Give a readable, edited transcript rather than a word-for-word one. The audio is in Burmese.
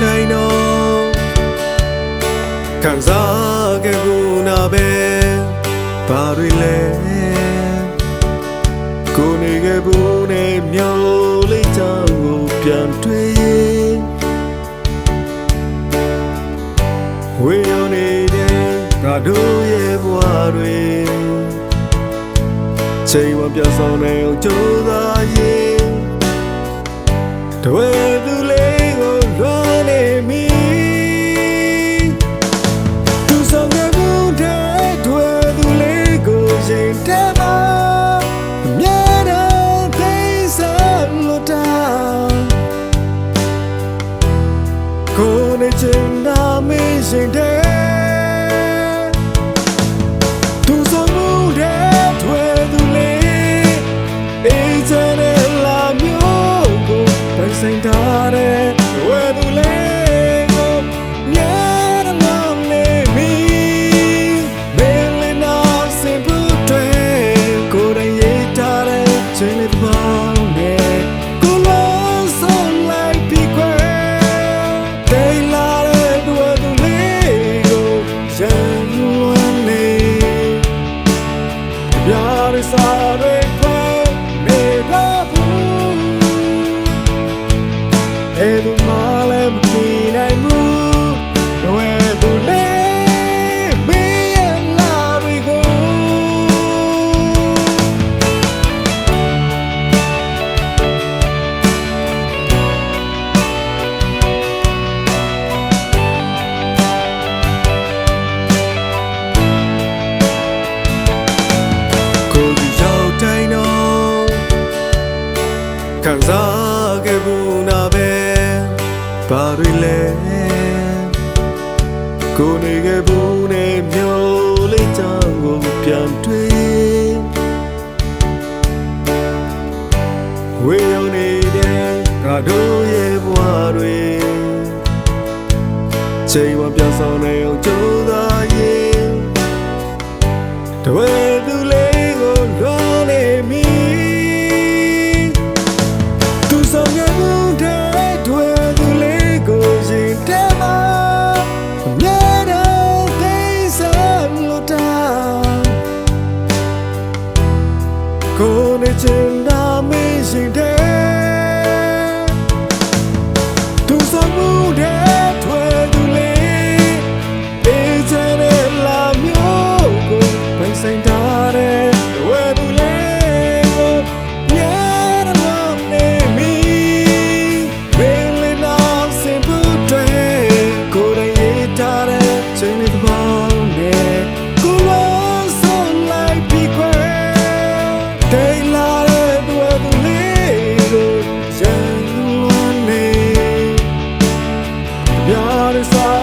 တိုင်းတော့ခံစားခဲ့ဘူးနာပဲဘာတွေလဲကိုနေခဲ့ဘူးနဲ့မျောလေးချောင်းကိုပြန်တွေ့ဝေရောနေတဲ့ငါတို့ရဲ့ဘဝတွေချိန်ဝပြဆောင်နေအောင်ကြိုးစားရင်တွေ့သူလေးကိုလွှမ်းနေမိသူဆောင်ခဲ့ဘူးတဲ့တွေ့သူလေးကိုရင်ထဲမှာအမြဲတမ်းသိစားလို့တာကိုနေချင်တာမင်းရင်တဲ့သူဆောင်ဘူးတဲ့တွေ့သူလေးအေးချမ်းတဲ့လာမျိုးကိုပိုင်ဆိုင်ထားတဲ့တွေ့သူလေးကိုမြဲတမ်းနေမိမင်းလည်းနောက်စင်ဖို့တွေ့ကိုယ်တိုင်ရထားတဲ့ချိန်လေးပေါင်းနဲ့ကိုလုံးဆုံးလိုက်ပြီးခွဲတိတ်လာတဲ့တွေ့သူလေးကိုရန်လွန်နေပြရစားတွေနေတော့ဘူးအဲ့ဒီမှာလည်းမပြီးနိုင်ဘူးတွေ့သူလေးမင်းရဲ့လာရီကိုကိုကြီးရောက်တိုင်းတော့ခံစားခဲ့ဘူးနာပဲဘာတွေလဲကိုနေခဲ့ဘူးနဲ့မျောလေးချောင်းကိုပြန်တွေ့ဝေရောနေတဲ့ငါတို့ရဲ့ဘဝတွေချိန်ဝပြဆောင်နေအောင်ကြိုးစားရင်တွေ့သူလေးကိုလွှမ်းနေမိသူဆောင်ခဲ့ဘူးတဲ့တွေ့သူလေးကိုရင်ထဲမှာအမြဲတမ်းသိစားလို့တာကိုနေချင်တာမင်းရင်တဲ့သူဆောင်ဘူးတဲ့တွေ့သူလေးအေးချမ်းတဲ့လာမျိုးကိုပိုင်ဆိုင်ထားတဲ့တွေ့သူလေးကိုမြဲတမ်းနေမိမင်းလည်းနောက်စင်ဖို့တွေ့ကိုယ်တိုင်ရထားတဲ့ချိန်လေးပေါင်းနဲ့ကိုလုံးဆုံးလိုက်ပြီးခွဲတိတ်လာတဲ့တွေ့သူလေးကိုရန်လွန်နေပြရစား